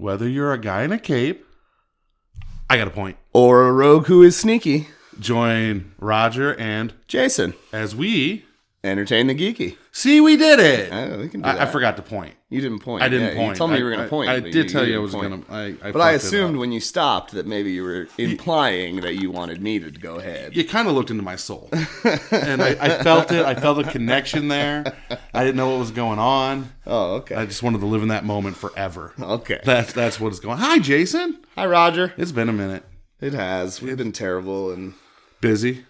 Whether you're a guy in a cape, I got a point. Or a rogue who is sneaky. Join Rodger and Jason. as we Entertain the Geeky. see, we did it. We can do I that. forgot to point. You didn't point. I didn't point. You told me you were going to point. I but did tell you I didn't was point. going to. But I assumed when you stopped that maybe you were implying that you wanted me to go ahead. You kind of looked into my soul, and I felt it. I felt a connection there. I didn't know what was going on. Oh, okay. I just wanted to live in that moment forever. Okay. That's what is going. Hi, Jason. Hi, Rodger. It's been a minute. It has. We've been terrible and Busy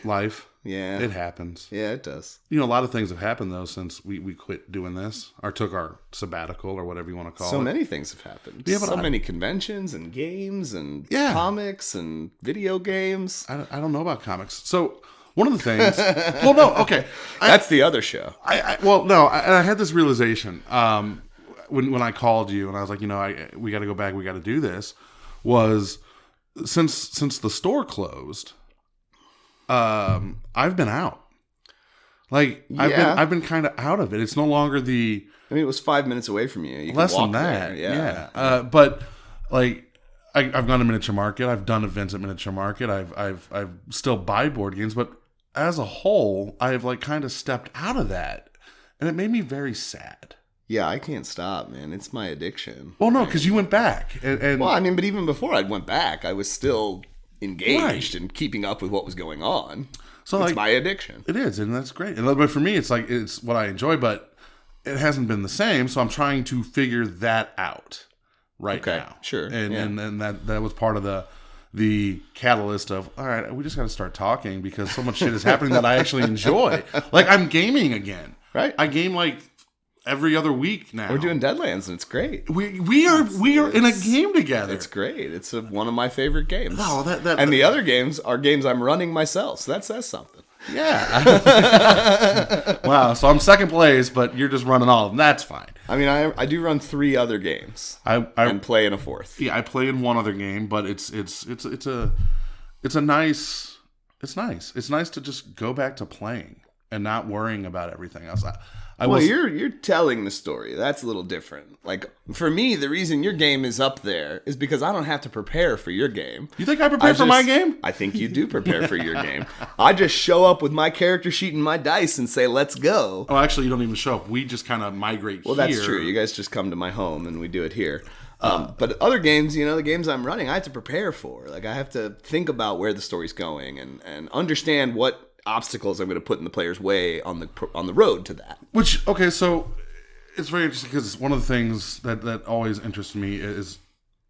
life. Yeah, it happens. Yeah, it does. You know, a lot of things have happened though since we quit doing this or took our sabbatical or whatever you want to call it. So many things have happened. Yeah, but so many conventions and games and Yeah. comics and video games. I don't know about comics. So one of the things. Well, no, okay. That's the other show. I had this realization when I called you and I was like, we got to go back. We got to do this. Was since the store closed. I've been out. Like I've been kind of out of it. It's no longer the. I mean, it was 5 minutes away from you. You less could than walk that. there. Yeah. But like, I've gone to Miniature Market. I've done events at Miniature Market. I've still buy board games, but as a whole, I've like kind of stepped out of that, and it made me very sad. Yeah, I can't stop, man. It's my addiction. Well, no, because you went back, and well, I mean, but even before I went back, I was still engaged and keeping up with what was going on. So it's like my addiction. It is, and that's great. But for me, it's like it's what I enjoy, but it hasn't been the same. So I'm trying to figure that out now. Sure. And that was part of the catalyst of, all right, we just got to start talking because so much shit is happening that I actually enjoy. Like I'm gaming again. Right. I game like every other week now. We're doing Deadlands, and it's great. We are in a game together. It's great. It's one of my favorite games. Oh, and the other games are games I'm running myself, so that says something. Yeah. Wow. So I'm second place, but you're just running all of them. That's fine. I mean, I do run 3 other games. And play in a 4th. Yeah, I play in one other game, but it's nice. It's nice to just go back to playing and not worrying about everything else. You're telling the story. That's a little different. Like, for me, the reason your game is up there is because I don't have to prepare for your game. You think I prepare for my game? I think you do prepare for your game. I just show up with my character sheet and my dice and say, let's go. Oh, actually, you don't even show up. We just kind of migrate here. Well, that's true. You guys just come to my home and we do it here. But other games, the games I'm running, I have to prepare for. Like, I have to think about where the story's going and understand what obstacles I'm going to put in the player's way on the road to that. Which, okay, so it's very interesting because one of the things that always interests me is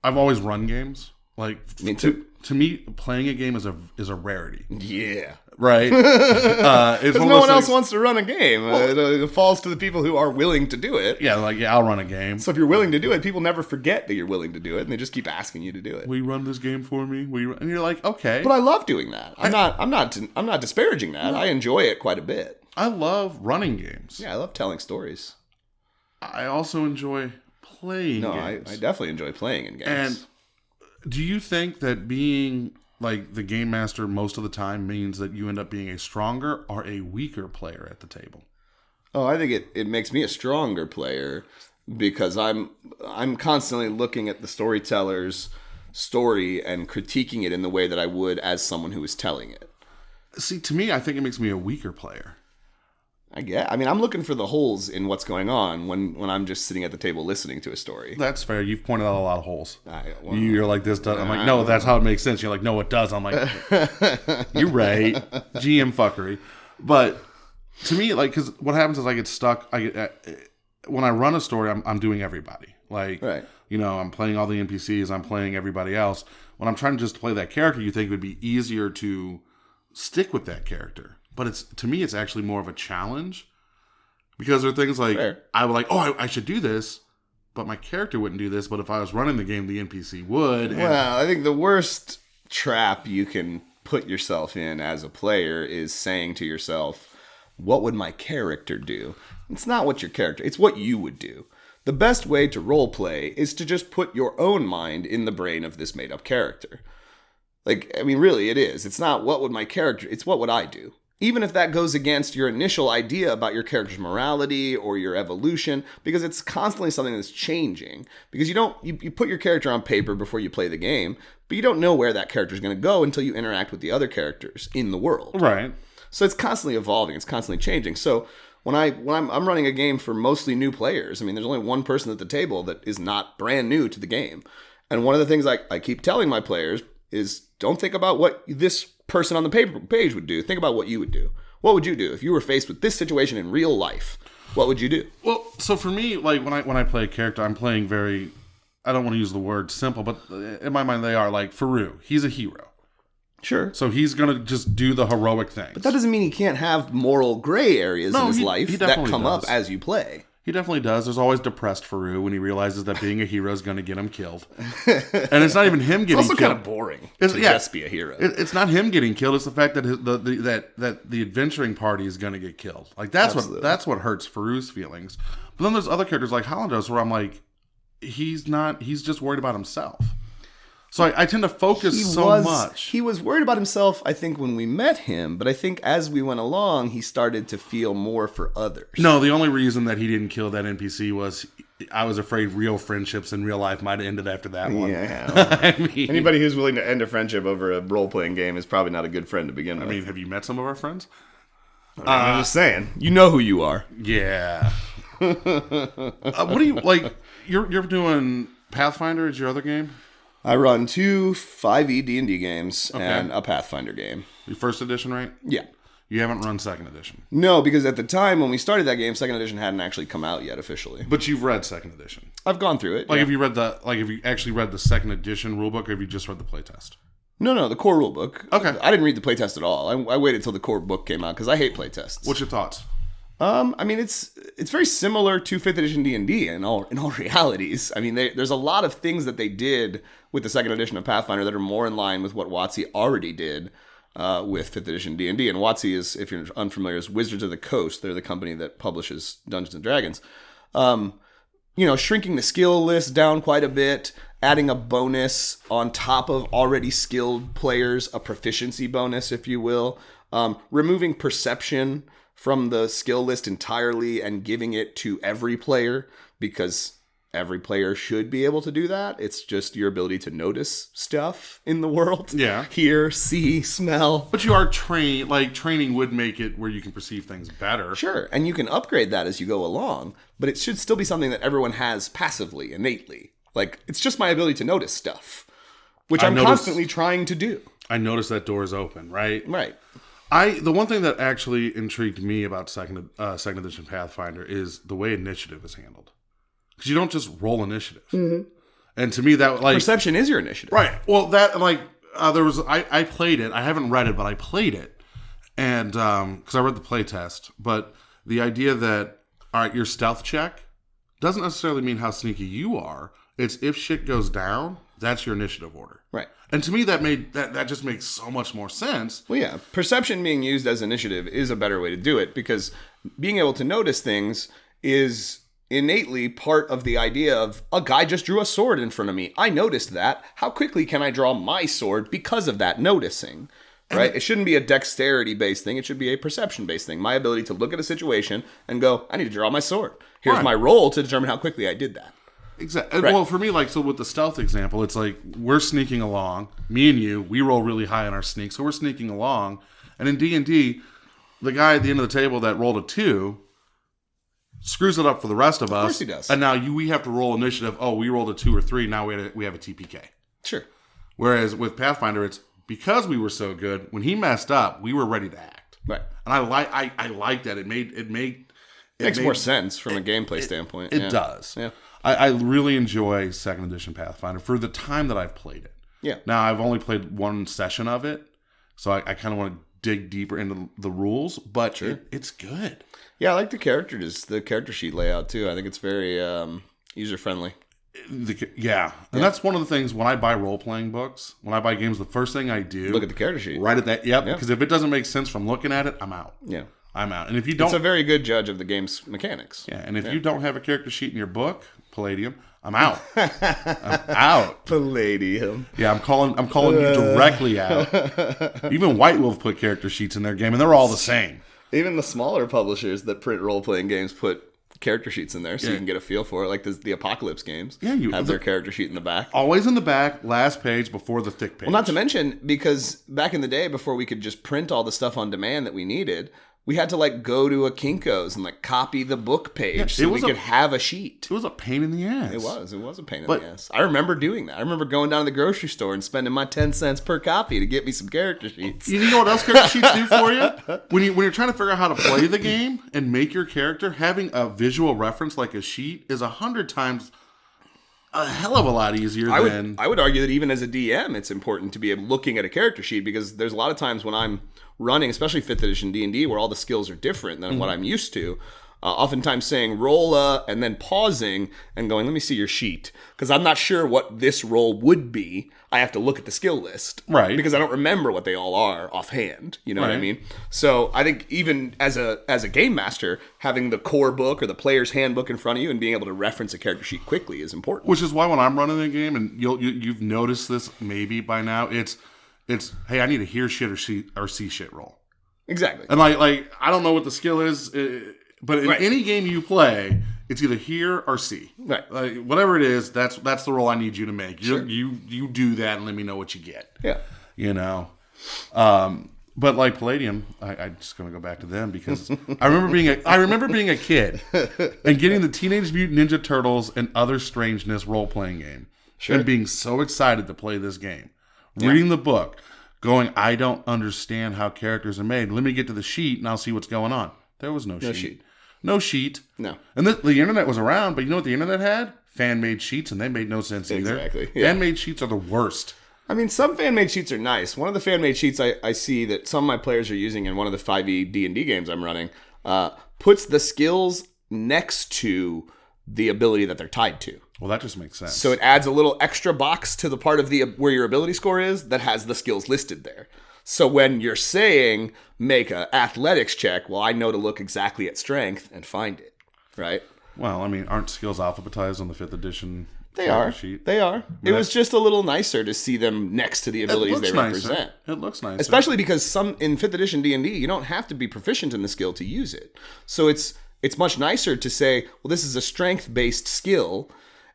I've always run games. Like, me too. To me, playing a game is a rarity. Yeah. Right? Because no one else wants to run a game. It falls to the people who are willing to do it. Yeah, I'll run a game. So if you're willing to do it, people never forget that you're willing to do it, and they just keep asking you to do it. Will you run this game for me? And you're like, okay. But I love doing that. I'm not disparaging that. No. I enjoy it quite a bit. I love running games. Yeah, I love telling stories. I also enjoy playing games. I definitely enjoy playing in games. And do you think that being like the game master most of the time means that you end up being a stronger or a weaker player at the table? Oh, I think it makes me a stronger player because I'm constantly looking at the storyteller's story and critiquing it in the way that I would as someone who is telling it. See, to me, I think it makes me a weaker player. I mean, I'm looking for the holes in what's going on when I'm just sitting at the table listening to a story. That's fair. You've pointed out a lot of holes. You're like, this does. I'm like, no, that's how it makes sense. You're like, no, it does. I'm like, you're right. GM fuckery. But to me, like, because what happens is I get stuck. When I run a story, I'm doing everybody. Like, right. I'm playing all the NPCs. I'm playing everybody else. When I'm trying to just play that character, you think it would be easier to stick with that character. But to me, it's actually more of a challenge because there are things like I would like, I should do this, but my character wouldn't do this. But if I was running the game, the NPC would. Well, I think the worst trap you can put yourself in as a player is saying to yourself, what would my character do? It's not what your character, it's what you would do. The best way to role play is to just put your own mind in the brain of this made up character. Like, I mean, really, it is. It's not what would my character, it's what would I do. even if that goes against your initial idea about your character's morality or your evolution, because it's constantly something that's changing. Because you put your character on paper before you play the game, but you don't know where that character is going to go until you interact with the other characters in the world. Right. So it's constantly evolving. It's constantly changing. So when I'm running a game for mostly new players, I mean, there's only one person at the table that is not brand new to the game. And one of the things I keep telling my players is don't think about what this person on the page would do. Think about what you would do. What would you do if you were faced with this situation in real life? What would you do? Well, so for me, like when I play a character, I'm playing very, I don't want to use the word simple, but in my mind they are like Faru. He's a hero. Sure. So he's going to just do the heroic things. But that doesn't mean he can't have moral gray areas in his life that come up as you play. He definitely does. There's always depressed Faru when he realizes that being a hero is going to get him killed. And it's not even him getting killed. It's also kind of boring to just be a hero. It's not him getting killed. It's the fact that that the adventuring party is going to get killed. Like that's what hurts Faru's feelings. But then there's other characters like Hollandos where I'm like, he's just worried about himself. So I tend to focus much. He was worried about himself, I think, when we met him. But I think as we went along, he started to feel more for others. No, the only reason that he didn't kill that NPC was I was afraid real friendships in real life might have ended after that one. Yeah. I mean, anybody who's willing to end a friendship over a role-playing game is probably not a good friend to begin with. I mean, have you met some of our friends? I'm just saying. You know who you are. Yeah. What do you, like, you're doing Pathfinder is your other game? I run 2 5e D&D games and a Pathfinder game. Your first edition, right? Yeah. You haven't run second edition? No, because at the time when we started that game, second edition hadn't actually come out yet officially. But you've read second edition? I've gone through it. Like, have you actually read the second edition rulebook, or have you just read the playtest? No, the core rulebook. Okay. I didn't read the playtest at all. I waited till the core book came out because I hate playtests. What's your thoughts? I mean, it's very similar to 5th edition D&D in all realities. I mean, there's a lot of things that they did with the second edition of Pathfinder that are more in line with what WotC already did with 5th edition D&D. And WotC is, if you're unfamiliar, is Wizards of the Coast. They're the company that publishes Dungeons and Dragons. Shrinking the skill list down quite a bit, adding a bonus on top of already skilled players, a proficiency bonus, if you will, removing perception from the skill list entirely and giving it to every player, because every player should be able to do that. It's just your ability to notice stuff in the world. Yeah. Hear, see, smell. But you are trained, like training would make it where you can perceive things better. Sure. And you can upgrade that as you go along, but it should still be something that everyone has passively, innately. Like, it's just my ability to notice stuff, which I'm constantly trying to do. I noticed that door is open, right? Right. The one thing that actually intrigued me about second edition Pathfinder is the way initiative is handled. Because you don't just roll initiative. Mm-hmm. And to me, that like perception is your initiative, right? Well, that there was I played it. I haven't read it, but I played it, and because I read the playtest. But the idea that all right, your stealth check doesn't necessarily mean how sneaky you are. It's if shit goes down, that's your initiative order. Right. And to me, that just makes so much more sense. Well, yeah. Perception being used as initiative is a better way to do it, because being able to notice things is innately part of the idea of a guy just drew a sword in front of me. I noticed that. How quickly can I draw my sword because of that noticing? Right? It shouldn't be a dexterity-based thing. It should be a perception-based thing. My ability to look at a situation and go, I need to draw my sword. Here's my roll to determine how quickly I did that. Exactly. Right. Well, for me, like, so with the stealth example, it's like we're sneaking along. Me and you, we roll really high on our sneak, so we're sneaking along. And in D&D, the guy at the end of the table that rolled a 2 screws it up for the rest of us. Of course he does. And now we have to roll initiative. Oh, we rolled a 2 or 3. Now we have a TPK. Sure. Whereas with Pathfinder, it's because we were so good. When he messed up, we were ready to act. Right. And I like that. It makes more sense from a gameplay standpoint. It does. Yeah. I really enjoy second edition Pathfinder for the time that I've played it. Yeah. Now, I've only played one session of it, so I kind of want to dig deeper into the rules, but it's good. Yeah, I like the character sheet layout, too. I think it's very user-friendly. And that's one of the things when I buy role-playing books, when I buy games, the first thing I do... Look at the character sheet. Right at that, because if it doesn't make sense from looking at it, I'm out. Yeah. I'm out. And if you don't, it's a very good judge of the game's mechanics. Yeah, and if you don't have a character sheet in your book, Palladium, I'm out. I'm out. Palladium. Yeah, I'm calling you directly out. Even White Wolf put character sheets in their game, and they're all the same. Even the smaller publishers that print role-playing games put character sheets in there so you can get a feel for it. Like the Apocalypse games have their character sheet in the back. Always in the back, last page before the thick page. Well, not to mention, because back in the day, before we could just print all the stuff on demand that we needed, we had to like go to a Kinko's and like copy the book page so we could have a sheet. It was a pain in the ass. It was a pain in the ass. I remember doing that. I remember going down to the grocery store and spending my 10 cents per copy to get me some character sheets. You know what else character sheets do for you? When you're trying to figure out how to play the game and make your character, having a visual reference like a sheet is 100 times a hell of a lot easier than... I would argue that even as a DM, it's important to be looking at a character sheet, because there's a lot of times when I'm running, especially 5th edition D&D, where all the skills are different than what I'm used to. Oftentimes saying roll and then pausing and going, let me see your sheet. Because I'm not sure what this roll would be. I have to look at the skill list. Right. Because I don't remember what they all are offhand. You know what I mean? So I think even as a game master, having the core book or the player's handbook in front of you and being able to reference a character sheet quickly is important. Which is why when I'm running the game, and you've noticed this maybe by now, it's hey, I need a hear shit or see shit roll. Exactly. And like I don't know what the skill is, but in any game you play, it's either hear or see. Right. Like whatever it is, that's the roll I need you to make. Sure. You do that and let me know what you get. Yeah. You know. But like Palladium, I'm just gonna go back to them because I remember being a kid and getting the Teenage Mutant Ninja Turtles and Other Strangeness role playing game. Sure. And being so excited to play this game. Reading the book, going, I don't understand how characters are made. Let me get to the sheet and I'll see what's going on. There was no sheet. No sheet. No. And the internet was around, but you know what the internet had? Fan-made sheets, and they made no sense either. Exactly. Yeah. Fan-made sheets are the worst. I mean, some fan-made sheets are nice. One of the fan-made sheets I see that some of my players are using in one of the 5e D&D games I'm running puts the skills next to the ability that they're tied to. Well, that just makes sense. So it adds a little extra box to the part of where your ability score is that has the skills listed there. So when you're saying make an athletics check, well, I know to look exactly at strength and find it, right? Well, I mean, aren't skills alphabetized on the 5th edition sheet? They are. It was just a little nicer to see them next to the abilities they represent. It looks nicer. Especially because in 5th edition D&D, you don't have to be proficient in the skill to use it. So it's much nicer to say, well, this is a strength-based skill,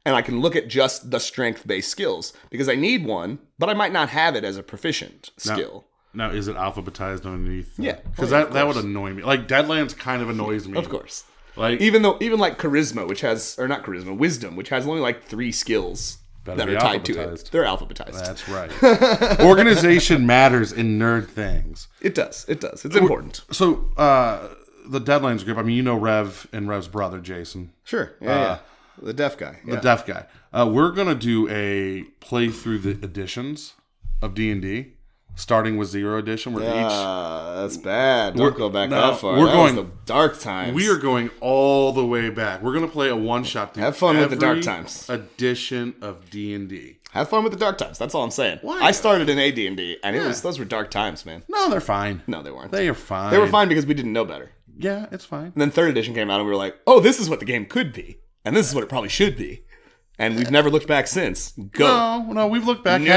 and I can look at just the strength-based skills because I need one, but I might not have it as a proficient skill. Now, is it alphabetized underneath? Yeah. Because that would annoy me. Like, Deadlands kind of annoys me. Of course. Like even like charisma, wisdom, which has only like 3 skills that are tied to it. They're alphabetized. That's right. Organization matters in nerd things. It does. It's important. So, the Deadlands group, I mean, you know Rev and Rev's brother, Jason. Sure. Yeah. The deaf guy. The deaf guy. We're going to do a play through the editions of D&D, starting with 0 edition. That's bad. Don't go back that far. We're going was the dark times. We are going all the way back. We're going to play a one-shot. Have fun with the dark times. Edition of D&D. Have fun with the dark times. That's all I'm saying. Why? I started in AD&D, and those were dark times, man. No, they're fine. No, they weren't. They are fine. They were fine because we didn't know better. Yeah, it's fine. And then 3rd edition came out, and we were like, oh, this is what the game could be. And this is what it probably should be. And we've never looked back since. Go. No, we've looked back. No.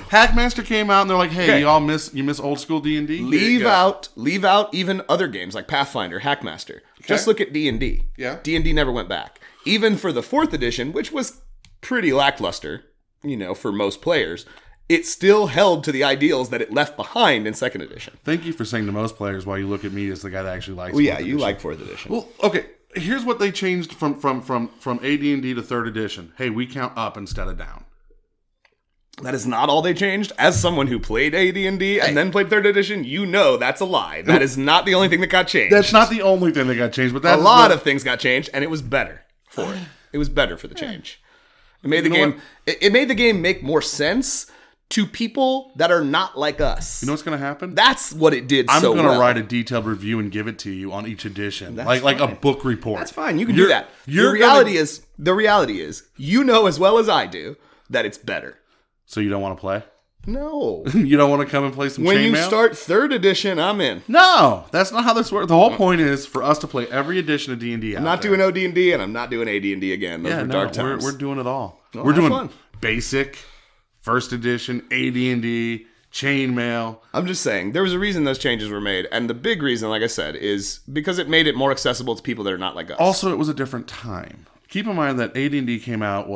Hackmaster came out, and they're like, hey, y'all miss old school D&D? Leave out even other games like Pathfinder, Hackmaster. Okay. Just look at D&D. Yeah. D&D never went back. Even for the 4th edition, which was pretty lackluster, for most players, it still held to the ideals that it left behind in 2nd edition. Thank you for saying to most players while you look at me as the guy that actually likes 4th edition. You like 4th edition. Well, okay. Here's what they changed from AD&D to 3rd edition. Hey, we count up instead of down. That is not all they changed. As someone who played AD&D and then played 3rd edition, that's a lie. That is not the only thing that got changed. That's not the only thing that got changed, but that's a lot of things got changed, and it was better for it. It was better for the change. It made the game. It made the game make more sense to people that are not like us. You know what's going to happen? That's what it did. I'm going to write a detailed review and give it to you on each edition, like a book report. That's fine. You can do that. The reality is, you know as well as I do that it's better. So you don't want to play? No. You don't want to come and play some When you chainmail? start 3rd edition, I'm in. No, that's not how this works. The whole point is for us to play every edition of D&D. I'm not doing OD&D, and I'm not doing AD&D again. Those were dark times. We're doing it all. Oh, we're doing fun. basic, 1st edition, AD&D, chainmail. I'm just saying, there was a reason those changes were made, and the big reason, like I said, is because it made it more accessible to people that are not like us. Also, it was a different time. Keep in mind that AD&D came out,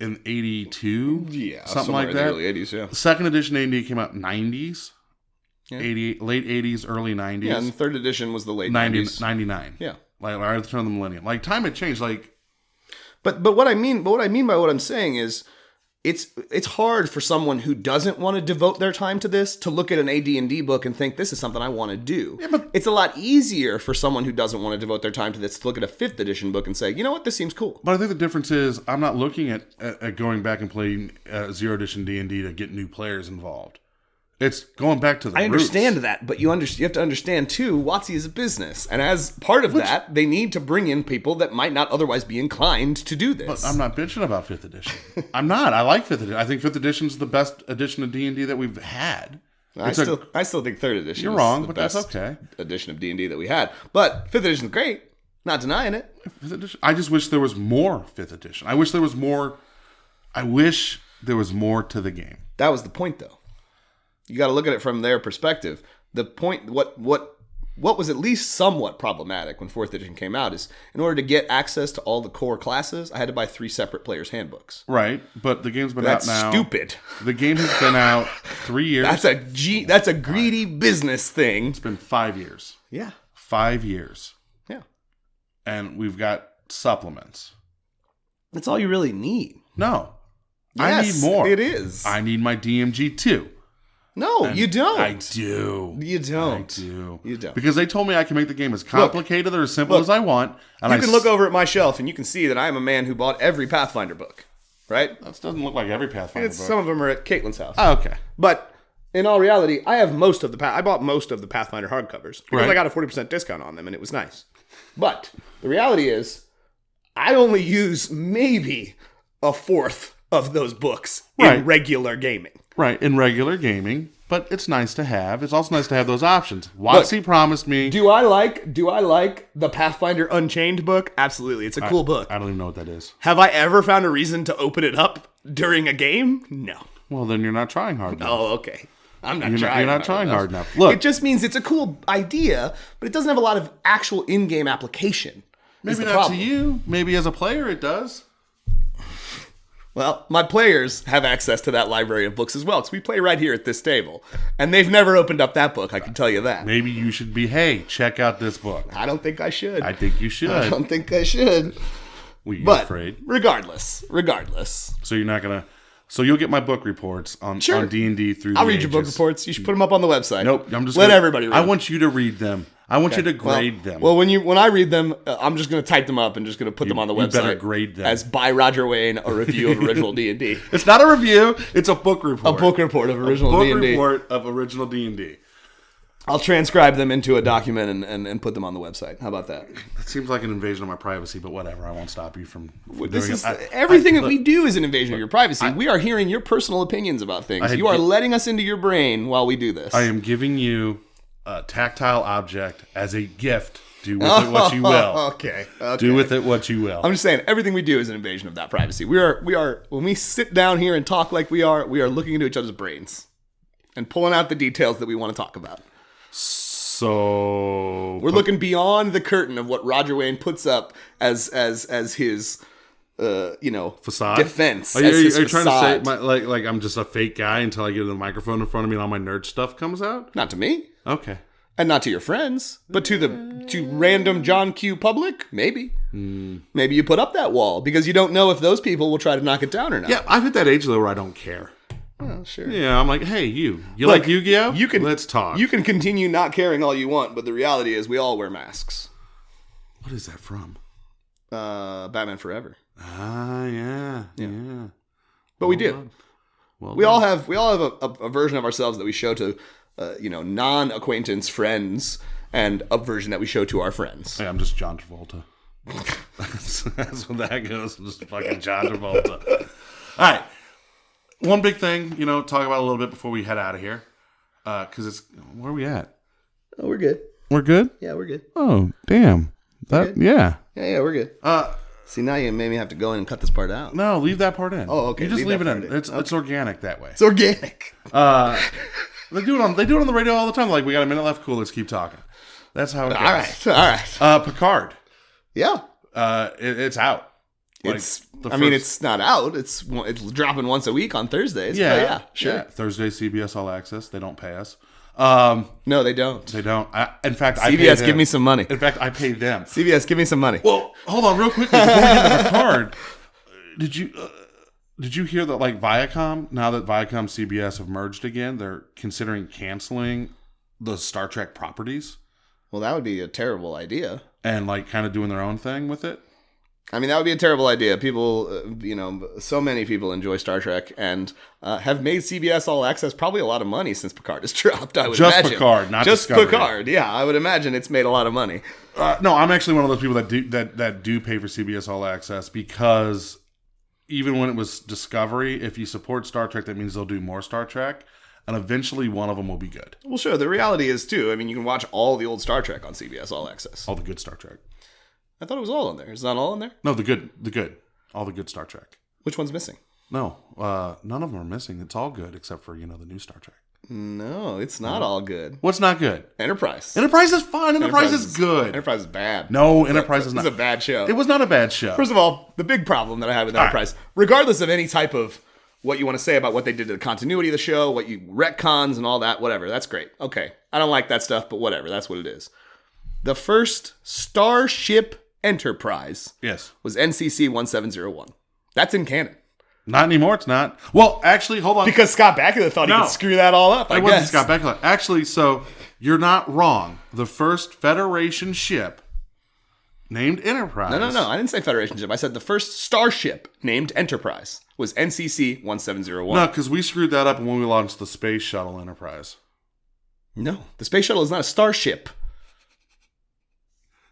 in 82? Yeah, something like that. In the early 80s, yeah. The 2nd edition AD&D came out 90s. Yeah. 88, late 80s, early 90s. Yeah, and the 3rd edition was the late 90s. 99. Yeah. Like right at the turn of the millennium. Like time had changed. Like, But what I mean by what I'm saying is it's hard for someone who doesn't want to devote their time to this to look at an AD&D book and think this is something I want to do. Yeah, but it's a lot easier for someone who doesn't want to devote their time to this to look at a 5th edition book and say, you know what, this seems cool. But I think the difference is I'm not looking at going back and playing 0th edition D&D to get new players involved. It's going back to the I understand roots. that, but you have to understand too, WotC is a business. And as part of that, they need to bring in people that might not otherwise be inclined to do this. But I'm not bitching about 5th edition. I'm not. I like 5th edition. I think 5th edition is the best edition of D&D that we've had. I still think 3rd edition You're is wrong, the but best that's okay. edition of D&D that we had. But 5th edition is great. Not denying it. 5th edition. I just wish there was more 5th edition. I wish there was more to the game. That was the point, though. You got to look at it from their perspective. The point, what was at least somewhat problematic when 4th edition came out is in order to get access to all the core classes, I had to buy 3 separate players' handbooks. Right, but the game's been That's out now. stupid. The game has been out 3 years. That's a greedy business thing. It's been 5 years. Yeah. 5 years. Yeah. And we've got supplements. That's all you really need. No. Yes, I need more. It is. I need my DMG too. No, you don't. I do. You don't. I do. You don't. Because they told me I can make the game as complicated or as simple as I want. And you can look over at my shelf and you can see that I am a man who bought every Pathfinder book. Right? That doesn't look like every Pathfinder book. Some of them are at Caitlin's house. Oh, okay. But in all reality, I bought most of the Pathfinder hardcovers because I got a 40% discount on them and it was nice. But the reality is, I only use maybe a 1/4 of those books in regular gaming. Right, in regular gaming, but it's nice to have. It's also nice to have those options. WotC promised me. Do I like the Pathfinder Unchained book? Absolutely. It's a cool book. I don't even know what that is. Have I ever found a reason to open it up during a game? No. Well, then you're not trying hard enough. Oh, okay. I'm not You're trying not trying hard enough. Look, it just means it's a cool idea, but it doesn't have a lot of actual in-game application. Maybe not to you. Maybe as a player it does. Well, my players have access to that library of books as well, because we play right here at this table. And they've never opened up that book, I can tell you that. Maybe you should be, hey, check out this book. I don't think I should. I think you should. I don't think I should. Well, you're but afraid. Regardless. So you're not going to... So you'll get my book reports on D&D through the I'll read your book reports. You should put them up on the website. Nope. I'm just Let everybody read them. I want you to read them. I want you to grade them. Well, when I read them, I'm just going to type them up and just going to put them on the website. You better grade them. As by Rodger Wayne, a review of original D&D. It's not a review. It's a book report. A book report of original D&D. A book report of original D&D. I'll transcribe them into a document and put them on the website. How about that? It seems like an invasion of my privacy, but whatever. I won't stop you from doing it. Everything that we do is an invasion of your privacy. We are hearing your personal opinions about things. You are letting us into your brain while we do this. I am giving you a tactile object as a gift. Do with it what you will. Okay. Do with it what you will. I'm just saying, everything we do is an invasion of that privacy. We are when we sit down here and talk like we are looking into each other's brains and pulling out the details that we want to talk about. So we're looking beyond the curtain of what Rodger Wayne puts up as his facade defense. Are you trying to say like I'm just a fake guy until I get the microphone in front of me and all my nerd stuff comes out? Not to me. Okay. And not to your friends, but to random John Q public, maybe. Maybe you put up that wall because you don't know if those people will try to knock it down or not. Yeah, I've hit that age though where I don't care. Well, sure. Yeah, I'm like, hey, you like Yu-Gi-Oh? Let's talk. You can continue not caring all you want, but the reality is we all wear masks. What is that from? Batman Forever. Ah, yeah. But we do. We all have a version of ourselves that we show to, non-acquaintance friends, and a version that we show to our friends. Hey, I'm just John Travolta. That's what that goes. I'm just fucking John Travolta. All right. one big thing, talk about a little bit before we head out of here. Because it's... Where are we at? Oh, we're good. We're good? Yeah, we're good. Oh, damn. Yeah. Yeah, we're good. See, now you made me have to go in and cut this part out. No, leave that part in. Oh, okay. You just leave it in. It's organic that way. It's organic. They do it on the radio all the time. Like, we got a minute left. Cool, let's keep talking. That's how it goes. All right. Picard. Yeah. It's out. It's not out. It's dropping once a week on Thursdays. Yeah, sure. Yeah. Thursday, CBS All Access. They don't pay us. No, they don't. They don't. In fact, CBS, give me some money. In fact, I pay them. CBS, give me some money. Well, hold on real quickly. Before we get to Picard, did you hear that, like, Viacom, now that Viacom CBS have merged again, they're considering canceling the Star Trek properties? Well, that would be a terrible idea. And, like, kind of doing their own thing with it? I mean, that would be a terrible idea. People, so many people enjoy Star Trek and have made CBS All Access probably a lot of money since Picard has dropped, I would imagine. Just Picard, not Just Discovery. Picard, yeah. I would imagine it's made a lot of money. No, I'm actually one of those people that do pay for CBS All Access because even when it was Discovery, if you support Star Trek, that means they'll do more Star Trek. And eventually one of them will be good. Well, sure. The reality is, too, I mean, you can watch all the old Star Trek on CBS All Access. All the good Star Trek. I thought it was all on there. Is it not all on there? No, the good. All the good Star Trek. Which one's missing? No, none of them are missing. It's all good except for, the new Star Trek. No, it's not all good. What's not good? Enterprise. Enterprise is fine. Enterprise is good. Enterprise is bad. No, Enterprise is not. It's a bad show. It was not a bad show. First of all, the big problem that I have with Enterprise, regardless of any type of what you want to say about what they did to the continuity of the show, what you retcons and all that, whatever, that's great. Okay, I don't like that stuff, but whatever, that's what it is. The first Starship Enterprise was NCC 1701. That's in canon. Not anymore, it's not. Well, actually, hold on. Because Scott Bakula thought he could screw that all up, I guess. It wasn't Scott Bakula. Actually, so you're not wrong. The first Federation ship named Enterprise. No. I didn't say Federation ship. I said the first starship named Enterprise was NCC 1701. No, because we screwed that up when we launched the Space Shuttle Enterprise. No, the Space Shuttle is not a starship.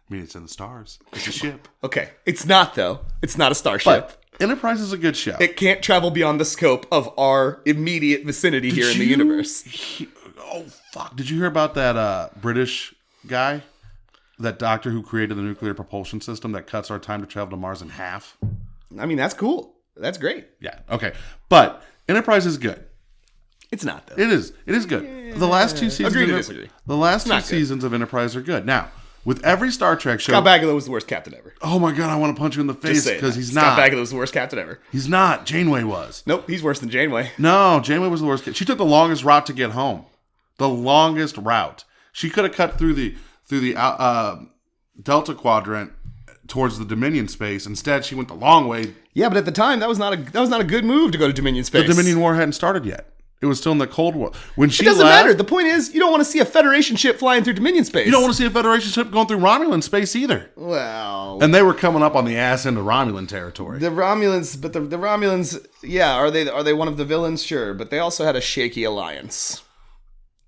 I mean, it's in the stars. It's a ship. Okay. It's not, though. It's not a starship. But Enterprise is a good ship. It can't travel beyond the scope of our immediate vicinity here in the universe. Oh, fuck. Did you hear about that British guy? That doctor who created the nuclear propulsion system that cuts our time to travel to Mars in half? I mean, that's cool. That's great. Yeah, okay. But Enterprise is good. It's not, though. It is. It is good. Yeah. The last two seasons Agree to disagree. The last two seasons of Enterprise are good. Now, with every Star Trek show... Scott Bakula was the worst captain ever. Oh my God, I want to punch you in the face because he's not. Scott Bakula was the worst captain ever. He's not. Janeway was. Nope, he's worse than Janeway. No, Janeway was the worst. She took the longest route to get home. The longest route. She could have cut through the Delta Quadrant towards the Dominion space. Instead, she went the long way. Yeah, but at the time, that was not a good move to go to Dominion space. The Dominion War hadn't started yet. It was still in the Cold War. When she It doesn't matter. The point is, you don't want to see a Federation ship flying through Dominion space. You don't want to see a Federation ship going through Romulan space either. Well... And they were coming up on the ass into Romulan territory. The Romulans, but the Romulans, yeah, are they one of the villains? Sure, but they also had a shaky alliance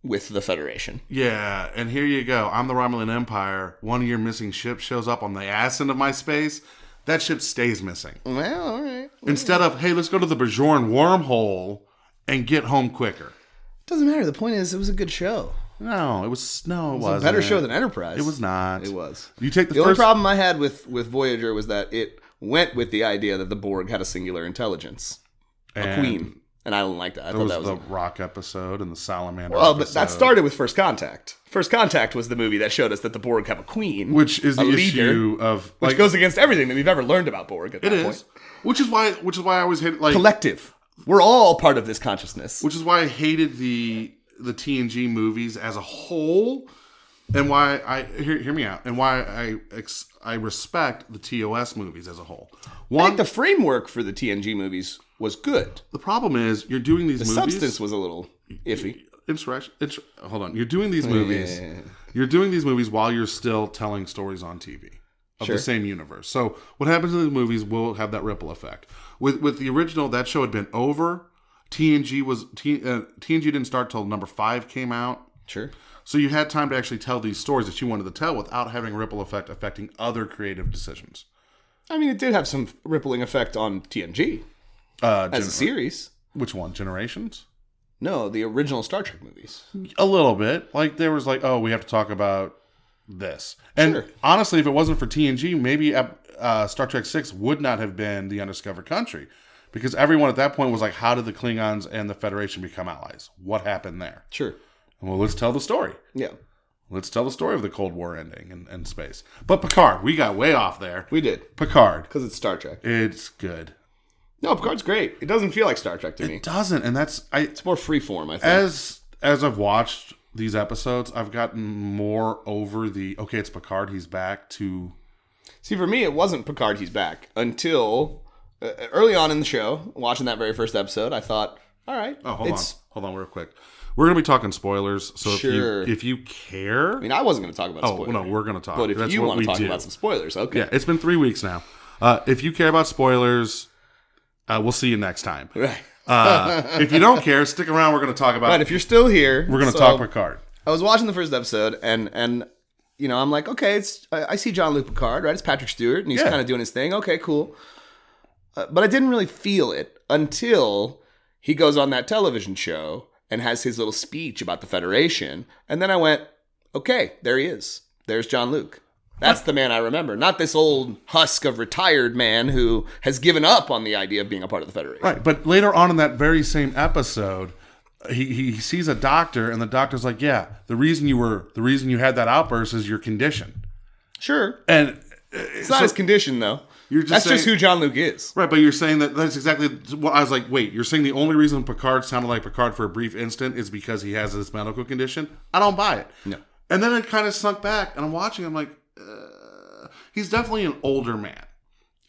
with the Federation. Yeah, and here you go. I'm the Romulan Empire. One of your missing ships shows up on the ass end of my space. That ship stays missing. Well, all right. Instead of, hey, let's go to the Bajoran wormhole and get home quicker. Doesn't matter. The point is, it was a good show. No, it wasn't. A better show than Enterprise. It was not. It was. You take the only problem I had with Voyager was that it went with the idea that the Borg had a singular intelligence, a queen, and I don't like that. I thought that was the Rock episode and the Salamander. Well, episode. But that started with First Contact. First Contact was the movie that showed us that the Borg have a queen, which is the leader, issue of which goes against everything that we've ever learned about Borg. At that point. Which is why I always hated collective. We're all part of this consciousness. Which is why I hated the TNG movies as a whole, and why hear me out, and why I respect the TOS movies as a whole. I think the framework for the TNG movies was good. The problem is you're doing these movies. The substance was a little iffy. Hold on. You're doing these movies. Yeah. You're doing these movies while you're still telling stories on TV of the same universe. So what happens in the movies will have that ripple effect. With the original, that show had been over. TNG didn't start till number 5 came out. Sure. So you had time to actually tell these stories that you wanted to tell without having a ripple effect affecting other creative decisions. I mean, it did have some rippling effect on TNG as a series. Which one? Generations? No, the original Star Trek movies. A little bit. Like, there was like, oh, we have to talk about this. And Sure. honestly, if it wasn't for TNG, maybe Star Trek 6 would not have been the undiscovered country. Because everyone at that point was like, how did the Klingons and the Federation become allies? What happened there? Sure. Well, let's tell the story. Yeah. Let's tell the story of the Cold War ending in space. But Picard, we got way off there. We did. Picard. Because it's Star Trek. It's good. No, Picard's great. It doesn't feel like Star Trek to me. It doesn't, and It's more freeform, I think. as I've watched these episodes, I've gotten more over the, okay, it's Picard, he's back, to... See, for me, it wasn't Picard, he's back, until early on in the show, watching that very first episode, I thought, all right. Oh, hold on real quick. We're going to be talking spoilers, so Sure. if you care... I mean, I wasn't going to talk about spoilers. Oh, no, we're going to talk. But if That's you what want to we talk do. about some spoilers, okay. Yeah, it's been 3 weeks now. If you care about spoilers, we'll see you next time. Right. If you don't care, stick around. We're going to talk about... But if you're still here... We're going to talk Picard. I was watching the first episode, and I'm like, okay, I see Jean-Luc Picard, right? It's Patrick Stewart, and he's kind of doing his thing. Okay, cool. But I didn't really feel it until he goes on that television show and has his little speech about the Federation. And then I went, okay, there he is. There's Jean-Luc. That's the man I remember. Not this old husk of retired man who has given up on the idea of being a part of the Federation. Right, but later on in that very same episode, he sees a doctor, and the doctor's like, yeah, the reason you had that outburst is your condition. Sure. And it's not his condition, though. That's just who Jean-Luc is. Right, but you're saying that's exactly what I was like, wait, you're saying the only reason Picard sounded like Picard for a brief instant is because he has this medical condition? I don't buy it. No. And then it kind of sunk back, and I'm watching, I'm like, he's definitely an older man.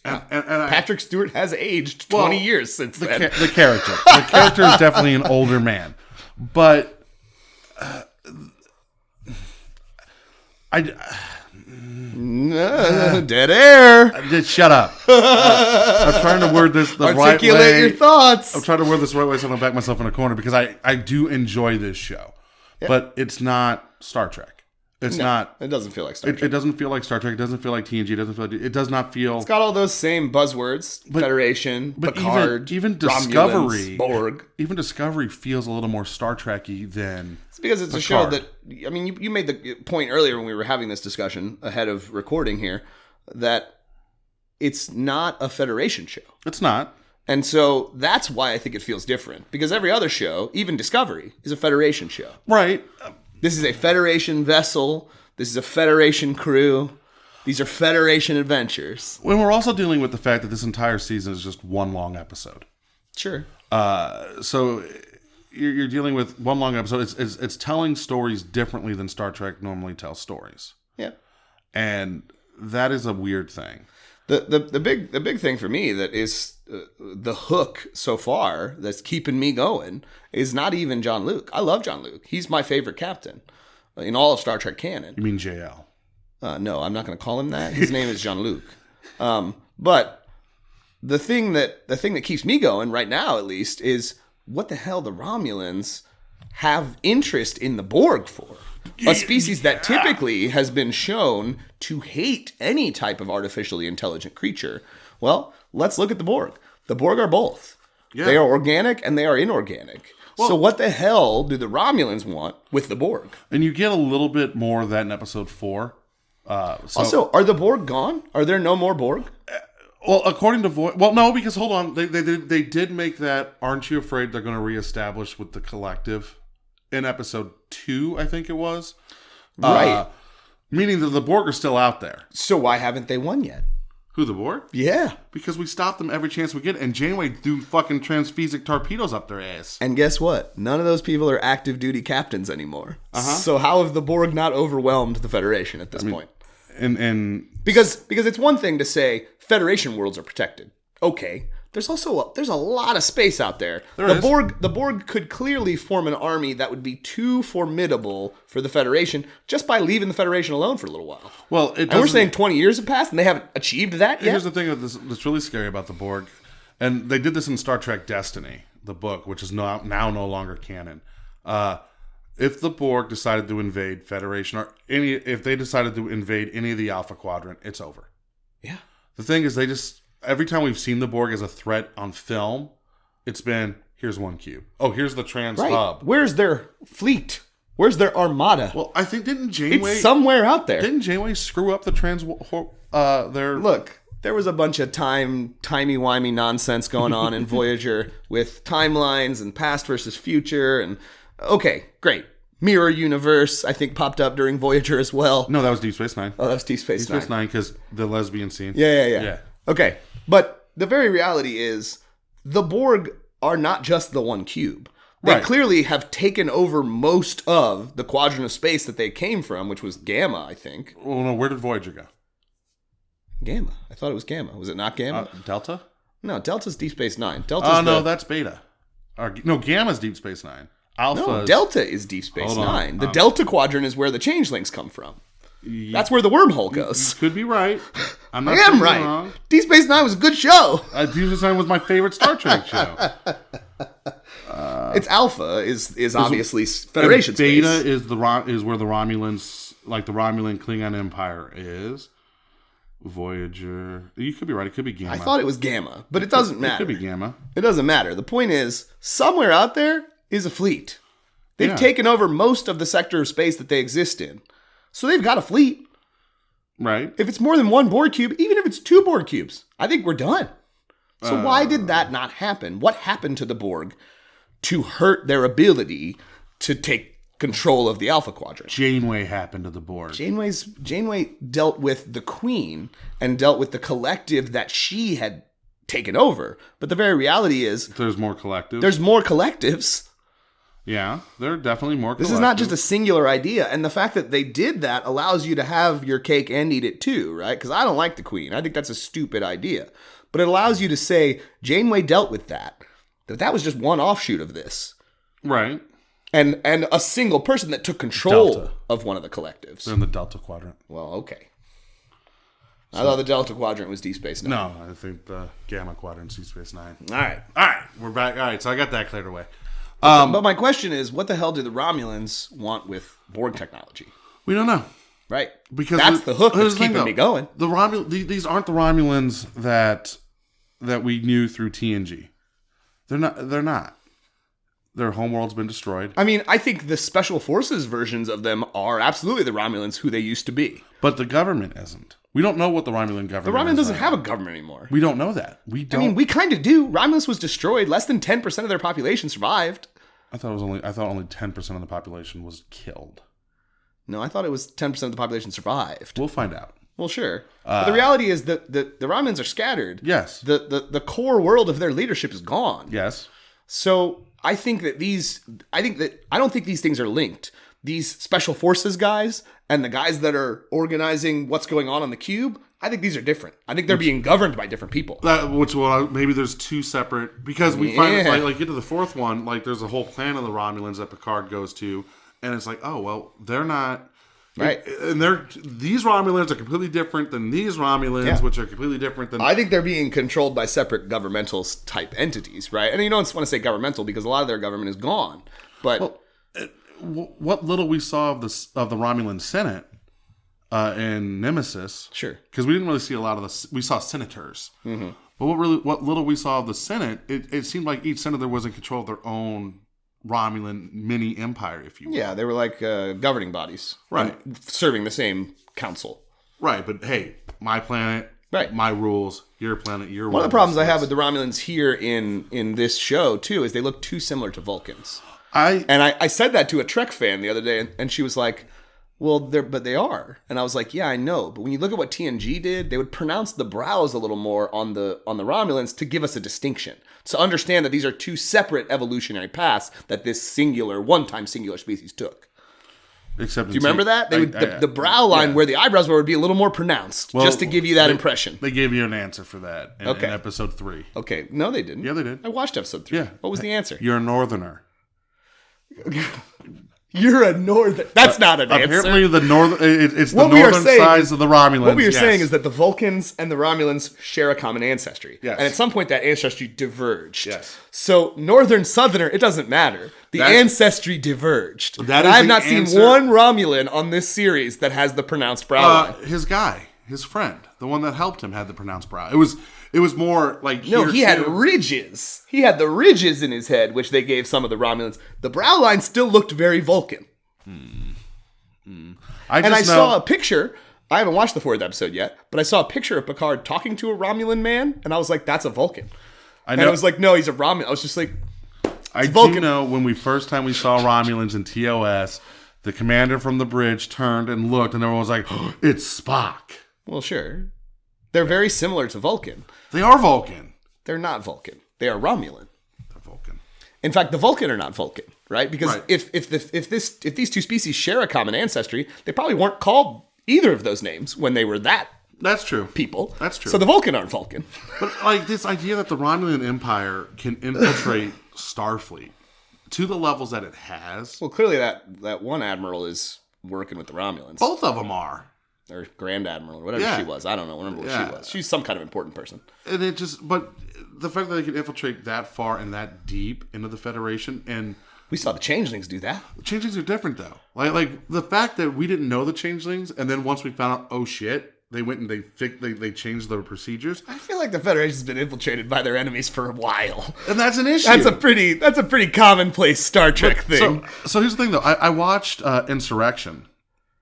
And Patrick Stewart has aged 20 years since then. The character is definitely an older man. But dead air. Just shut up. I'm trying to word this the right way. Articulate your thoughts. I'm trying to word this the right way so I don't back myself in a corner, because I do enjoy this show. Yeah. But it's not Star Trek. It's not. It doesn't feel like Star Trek. It doesn't feel like Star Trek. It doesn't feel like TNG. It does not feel. It's got all those same buzzwords: Federation, Picard, even Discovery, Romulans, Borg. Even Discovery feels a little more Star Trek-y than. It's because it's Picard. a show that, I mean, you made the point earlier when we were having this discussion ahead of recording here that it's not a Federation show. It's not. And so that's why I think it feels different, because every other show, even Discovery, is a Federation show. Right. This is a Federation vessel. This is a Federation crew. These are Federation adventures. When we're also dealing with the fact that this entire season is just one long episode. Sure. So you're dealing with one long episode. It's telling stories differently than Star Trek normally tells stories. Yeah. And that is a weird thing. The big thing for me that is the hook so far that's keeping me going is not even Jean-Luc. I love Jean-Luc. He's my favorite captain in all of Star Trek canon. You mean JL? No, I'm not going to call him that. His name is Jean-Luc. But the thing that keeps me going right now, at least, is what the hell the Romulans have interest in the Borg for. A species that typically has been shown to hate any type of artificially intelligent creature. Well, let's look at the Borg. The Borg are both. Yeah. They are organic and they are inorganic. Well, so what the hell do the Romulans want with the Borg? And you get a little bit more of that in episode 4. Also, are the Borg gone? Are there no more Borg? Well, according to well, no, because hold on, they did make that. Aren't you afraid they're going to reestablish with the collective in episode 2? I think it was. Right. Meaning that the Borg are still out there. So why haven't they won yet? Who, the Borg? Yeah. Because we stopped them every chance we get, and Janeway threw fucking transphasic torpedoes up their ass. And guess what? None of those people are active duty captains anymore. So how have the Borg not overwhelmed the Federation at this point? And because it's one thing to say Federation worlds are protected. Okay. There's a lot of space out there. The Borg could clearly form an army that would be too formidable for the Federation just by leaving the Federation alone for a little while. Well, and we're saying 20 years have passed and they haven't achieved that yet. Here's the thing that's really scary about the Borg, and they did this in Star Trek Destiny, the book, which is now no longer canon. If the Borg decided to invade Federation if they decided to invade any of the Alpha Quadrant, it's over. Yeah. The thing is, every time we've seen the Borg as a threat on film, it's been, here's one cube. Oh, here's the trans Right. hub. Where's their fleet? Where's their armada? Well, I think, didn't Janeway... It's somewhere out there. Didn't Janeway screw up the their... Look, there was a bunch of timey-wimey nonsense going on in Voyager with timelines and past versus future. And okay, great. Mirror Universe, I think, popped up during Voyager as well. No, that was Deep Space Nine. Oh, that's Deep Space Nine. Deep Space Nine, because the lesbian scene. Yeah. Okay, but the very reality is the Borg are not just the one cube. They clearly have taken over most of the quadrant of space that they came from, which was Gamma, I think. Well, no, where did Voyager go? Gamma. I thought it was Gamma. Was it not Gamma? Delta? No, Delta's Deep Space Nine. Delta's no, that's Beta. No, Gamma's Deep Space Nine. Alpha. No, Delta is Deep Space Nine. The Delta Quadrant is where the changelings come from. That's where the wormhole goes. You could be right. I'm not I am right. wrong. Deep Space Nine was a good show. Deep Space Nine was my favorite Star Trek show. It's Alpha is obviously Federation space. Beta is where the Romulans, like the Romulan Klingon Empire is. Voyager. You could be right. It could be Gamma. I thought it was Gamma, but it doesn't matter. It could be Gamma. It doesn't matter. The point is, somewhere out there is a fleet. They've taken over most of the sector of space that they exist in. So they've got a fleet. Right. If it's more than one Borg cube, even if it's 2 Borg cubes, I think we're done. So why did that not happen? What happened to the Borg to hurt their ability to take control of the Alpha Quadrant? Janeway happened to the Borg. Janeway dealt with the Queen and dealt with the collective that she had taken over. But the very reality is... There's more collectives. There's more collectives. Yeah, there are definitely more collectives. This is not just a singular idea. And the fact that they did that allows you to have your cake and eat it too, right? Because I don't like the Queen. I think that's a stupid idea. But it allows you to say, Janeway dealt with that. That was just one offshoot of this. Right. And a single person that took control of one of the collectives. They're in the Delta Quadrant. Well, okay. I thought the Delta Quadrant was Deep Space Nine. No, I think the Gamma Quadrant's Deep Space Nine. All right, we're back. All right, so I got that cleared away. But my question is, what the hell do the Romulans want with Borg technology? We don't know. Right. Because that's the hook that's keeping me going. These aren't the Romulans that we knew through TNG. They're not. Their homeworld's been destroyed. I mean, I think the Special Forces versions of them are absolutely the Romulans who they used to be. But the government isn't. We don't know what the Romulan government is. The Romulan doesn't have a government anymore. We don't know that. We don't. I mean, we kind of do. Romulus was destroyed. Less than 10% of their population survived. I thought only 10% of the population was killed. No, I thought it was 10% of the population survived. We'll find out. Well, sure. But the reality is that the Romulans are scattered. Yes. The core world of their leadership is gone. Yes. So I think that I don't think these things are linked. These Special Forces guys and the guys that are organizing what's going on the cube, I think these are different. I think they're being governed by different people. Maybe there's 2 separate, because we find like get to the 4th one, like there's a whole plan of the Romulans that Picard goes to, and it's like, oh well, they're not right, and these Romulans are completely different than these Romulans, which are completely different than. I think they're being controlled by separate governmental type entities, right? And you don't want to say governmental because a lot of their government is gone, but. What little we saw of the Romulan Senate in Nemesis, sure, because we didn't really see a lot of we saw senators, but what little we saw of the Senate, it seemed like each senator was in control of their own Romulan mini empire, if you will. Yeah, they were like governing bodies, right, serving the same council, right. But hey, my planet, right, my rules, your planet, your rules. One of the problems I have with the Romulans here in this show too is they look too similar to Vulcans. I said that to a Trek fan the other day, and she was like, well, they are. And I was like, yeah, I know. But when you look at what TNG did, they would pronounce the brows a little more on the Romulans to give us a distinction. To understand that these are 2 separate evolutionary paths that this one-time singular species took. Except, do you remember that? The brow line where the eyebrows were would be a little more pronounced, just to give you that impression. They gave you an answer for that in episode 3. Okay. No, they didn't. Yeah, they did. I watched episode 3. Yeah. What was the answer? You're a northerner. You're a northern. That's not an answer. Apparently, it's the northern sides of the Romulans. What we are saying is that the Vulcans and the Romulans share a common ancestry. Yes. And at some point, that ancestry diverged. Yes. So, northern, southerner, it doesn't matter. The ancestry diverged. I have not seen one Romulan on this series that has the pronounced brow line. His friend, the one that helped him, had the pronounced brow. It It was more like No, he had ridges. He had the ridges in his head, which they gave some of the Romulans. The brow line still looked very Vulcan. I saw a picture. I haven't watched the 4th episode yet, but I saw a picture of Picard talking to a Romulan man, and I was like, that's a Vulcan. And I was like, no, he's a Romulan. I was just like, I do know when we first time we saw Romulans in TOS, the commander from the bridge turned and looked, and everyone was like, oh, it's Spock. Well, sure. They're very similar to Vulcan. They are Vulcan. They're not Vulcan. They are Romulan. They're Vulcan. In fact, the Vulcan are not Vulcan, right? Because if these two species share a common ancestry, they probably weren't called either of those names when they were that. That's true. People. That's true. So the Vulcan aren't Vulcan. But like this idea that the Romulan Empire can infiltrate Starfleet to the levels that it has. Well, clearly that one admiral is working with the Romulans. Both of them are. Or Grand Admiral, or whatever she was. I don't know. I remember what she was. She's some kind of important person. And but the fact that they can infiltrate that far and that deep into the Federation, and we saw the Changelings do that. The Changelings are different though. Like the fact that we didn't know the Changelings, and then once we found out, oh shit, they went and they changed their procedures. I feel like the Federation's been infiltrated by their enemies for a while, and that's an issue. That's a pretty commonplace Star Trek thing. So here's the thing though. I watched Insurrection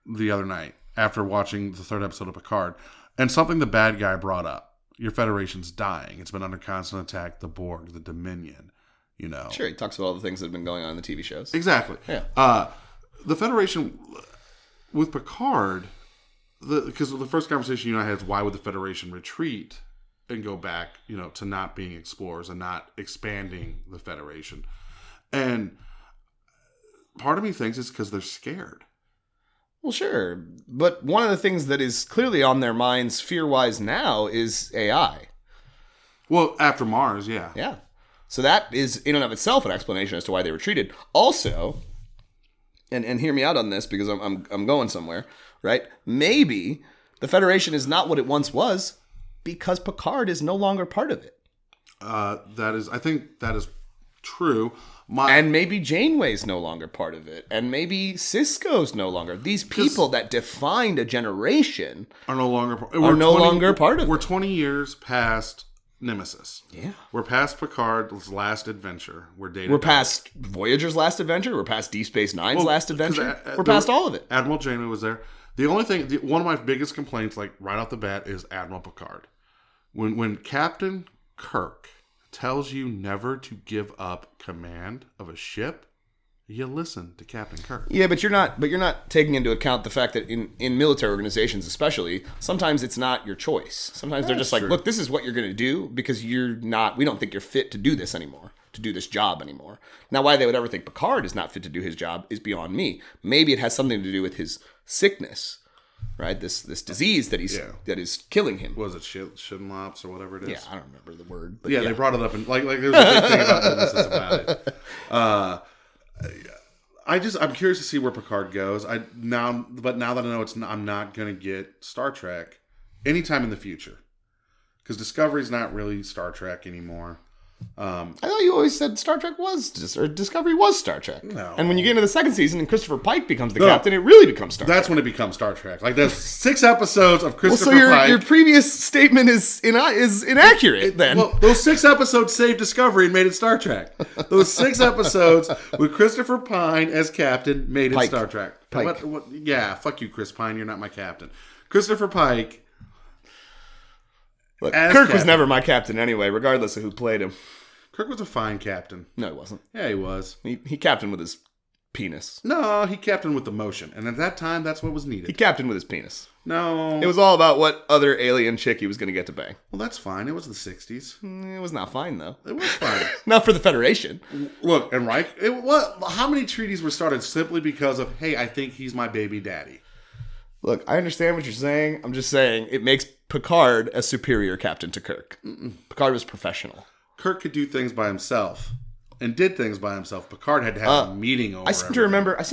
the other night after watching the 3rd episode of Picard, and something the bad guy brought up. Your Federation's dying. It's been under constant attack. The Borg, the Dominion, you know. Sure, he talks about all the things that have been going on in the TV shows. Exactly. Yeah. The Federation, with Picard, because the first conversation you and I had is why would the Federation retreat and go back, you know, to not being explorers and not expanding the Federation. And part of me thinks it's because they're scared. Well, sure. But one of the things that is clearly on their minds fear-wise now is AI. Well, after Mars, yeah. Yeah. So that is in and of itself an explanation as to why they retreated. Also, and hear me out on this because I'm going somewhere, right? Maybe the Federation is not what it once was because Picard is no longer part of it. I think that is true. And maybe Janeway's no longer part of it. And maybe Cisco's no longer. These people that defined a generation are no longer part of it. We're 20 years past Nemesis. Yeah. We're past Picard's last adventure. We're past Voyager's last adventure. We're past Deep Space Nine's last adventure. We're past all of it. Admiral Janeway was there. The only thing, one of my biggest complaints, like right off the bat, is Admiral Picard. When Captain Kirk tells you never to give up command of a ship, you listen to Captain Kirk. Yeah, but you're not taking into account the fact that in military organizations especially, sometimes it's not your choice. Sometimes they're just like, look, this is what you're going to do because we don't think you're fit to do this anymore, to do this job anymore. Now, why they would ever think Picard is not fit to do his job is beyond me. Maybe it has something to do with his sickness, right? This disease that is killing him. Was it Shinlops or whatever it is? Yeah, I don't remember the word. But they brought it up and like there's a big thing about Nemesis about it. I'm curious to see where Picard goes. Now that I know I'm not going to get Star Trek anytime in the future because Discovery's not really Star Trek anymore. I thought you always said Star Trek Discovery was Star Trek. No. And when you get into the second season and Christopher Pike becomes the captain, it really becomes Star Trek. That's when it becomes Star Trek. Like there's 6 episodes of Christopher Pike. Your previous statement is inaccurate then. Well, those 6 episodes saved Discovery and made it Star Trek. Those 6 episodes with Christopher Pine as captain made it Star Trek. Pike. Yeah, fuck you, Chris Pine. You're not my captain. Christopher Pike. Look, Kirk was never my captain anyway, regardless of who played him. Kirk was a fine captain. No, he wasn't. Yeah, he was. He captained with his penis. No, he captained with emotion. And at that time, that's what was needed. He captained with his penis. No. It was all about what other alien chick he was going to get to bang. Well, that's fine. It was the 60s. It was not fine, though. It was fine. Not for the Federation. Look, and Reich, how many treaties were started simply because of, hey, I think he's my baby daddy? Look, I understand what you're saying. I'm just saying it makes Picard a superior captain to Kirk. Picard was professional. Kirk could do things by himself and did things by himself. Picard had to have a meeting over I seem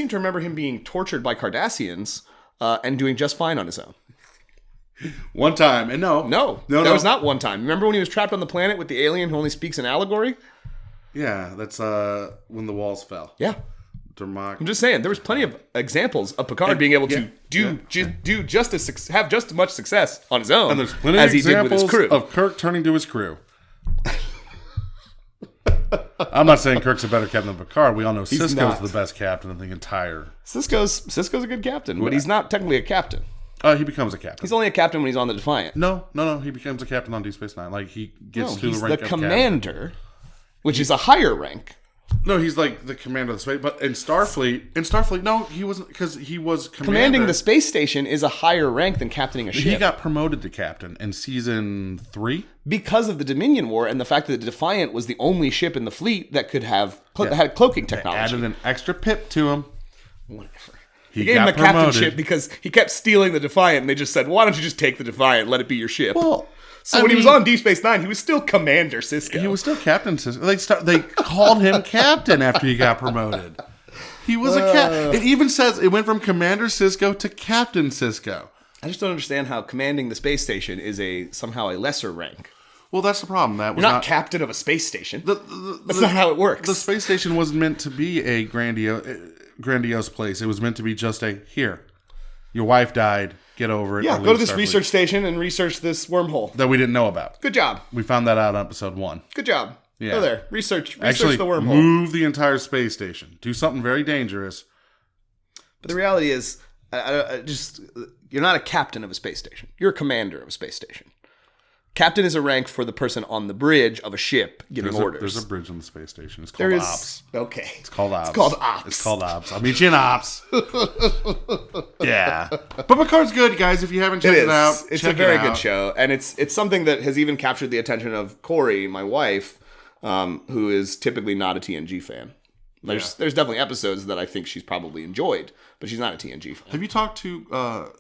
to remember him being tortured by Cardassians and doing just fine on his own. One time. And no. That was not one time. Remember when he was trapped on the planet with the alien who only speaks in allegory? Yeah, that's when the walls fell. Yeah. I'm just saying, there was plenty of examples of Picard being able to have just as much success on his own And there's plenty as of he did with his examples crew. of Kirk turning to his crew. I'm not saying Kirk's a better captain than Picard. We all know Sisko's not. the best captain of the entire... Sisko's a good captain, but he's not technically a captain. He becomes a captain. He's only a captain when he's on the Defiant. No. He becomes a captain on Deep Space Nine. Like, he gets to He's the rank the of commander, which is a higher rank. No, he's like the commander of the space. But in Starfleet, no, he wasn't, because he was commander. Commanding the space station is a higher rank than captaining a ship. He got promoted to captain in season 3 because of the Dominion War and the fact that the Defiant was the only ship in the fleet that could have that had cloaking technology. Added an extra pip to him. Whatever. He gave him got the captainship because he kept stealing the Defiant, and they just said, "Why don't you just take the Defiant, let it be your ship?" Well, so when he was on Deep Space Nine, he was still Commander Sisko. He was still Captain Sisko. They called him Captain after he got promoted. He was a captain. It even says it went from Commander Sisko to Captain Sisko. I just don't understand how commanding the space station is somehow a lesser rank. Well, that's the problem. That was You're not captain of a space station. That's not how it works. The space station wasn't meant to be a grandiose place. It was meant to be just here. Your wife died. Get over it. Yeah, go to this research station and research this wormhole that we didn't know about. Good job. We found that out in episode 1. Good job. Yeah. Go there. Research Actually, the wormhole. Move the entire space station. Do something very dangerous. But the reality is, you're not a captain of a space station. You're a commander of a space station. Captain is a rank for the person on the bridge of a ship giving orders. There's a bridge on the space station. It's called Ops. Okay. It's called Ops. It's called Ops. I'll meet you in Ops. Yeah. But Picard's good, guys. If you haven't checked it out, it's a very good show. And it's something that has even captured the attention of Corey, my wife, who is typically not a TNG fan. There's definitely episodes that I think she's probably enjoyed, but she's not a TNG fan. Have you talked to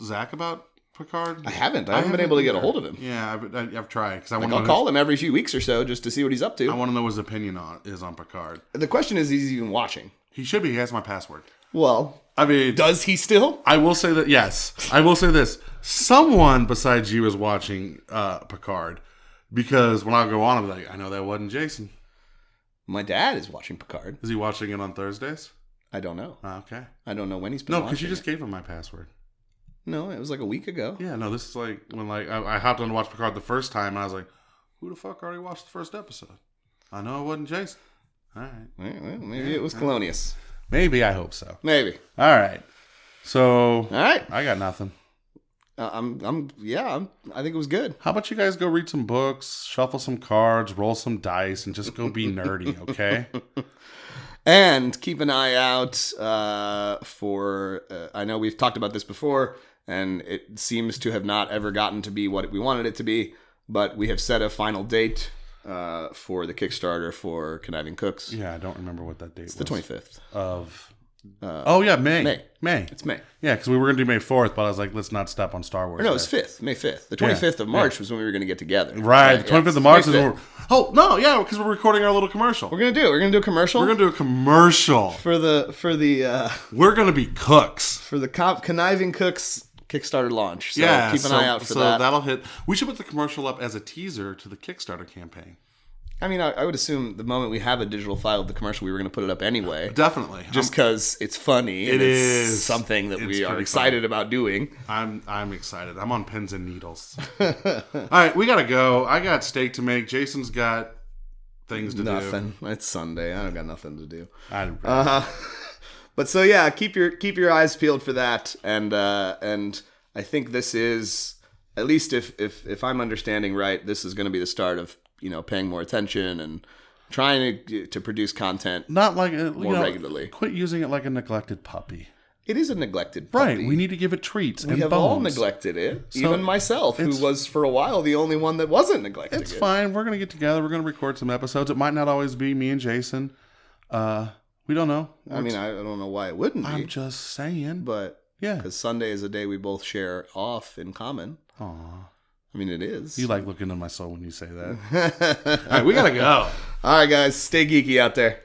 Zach about Picard? I haven't. I haven't been able to get a hold of him. Yeah, I've tried. Cause I'll call him every few weeks or so just to see what he's up to. I want to know what his opinion on Picard. The question is, he's even watching. He should be. He has my password. Well, I mean... Does he still? I will say that, yes. I will say this. Someone besides you is watching Picard. Because when I go on, I'm like, I know that wasn't Jason. My dad is watching Picard. Is he watching it on Thursdays? I don't know. Okay. I don't know when he's been watching. No, because you just gave him my password. No, it was like a week ago. Yeah, no, this is like when I hopped on to watch Picard the first time, and I was like, who the fuck already watched the first episode? I know it wasn't Jason. All right. Well, maybe it was Colonius. Maybe, I hope so. Maybe. All right. So, all right. I got nothing. I think it was good. How about you guys go read some books, shuffle some cards, roll some dice, and just go be nerdy, okay? And keep an eye out for, I know we've talked about this before, and it seems to have not ever gotten to be what we wanted it to be, but we have set a final date for the Kickstarter for Conniving Cooks. Yeah, I don't remember what that date was. It's the 25th. Of... May. It's May. Yeah, because we were going to do May 4th, but I was like, let's not step on Star Wars. No, it's 5th. May 5th. The 25th of March was when we were going to get together. Right. The 25th of March is when we're... Oh, no, yeah, because we're recording our little commercial. We're going to do a commercial. We're going to do a commercial. For the we're going to be cooks. For the Conniving Cooks Kickstarter launch. So yeah, keep an eye out for that. So that'll hit. We should put the commercial up as a teaser to the Kickstarter campaign. I mean, I would assume the moment we have a digital file of the commercial, we were going to put it up anyway. Definitely. Just because it's funny. It is something that we are excited about doing. I'm excited. I'm on pins and needles. All right, we got to go. I got steak to make. Jason's got things to do. Nothing. It's Sunday. I don't got nothing to do. But so, yeah, keep your eyes peeled for that. And I think this is, at least if I'm understanding right, this is going to be the start of, paying more attention and trying to produce content not like more regularly. Quit using it like a neglected puppy. It is a neglected puppy. Right. We need to give it treats and bones. We have all neglected it. So even myself, who was for a while the only one that wasn't neglecting it. It's fine. We're going to get together. We're going to record some episodes. It might not always be me and Jason. We don't know. I don't know why it wouldn't be. I'm just saying. But yeah, because Sunday is a day we both share off in common. Aw. I mean, it is. You like looking in my soul when you say that. All right, we got to go. All right, guys. Stay geeky out there.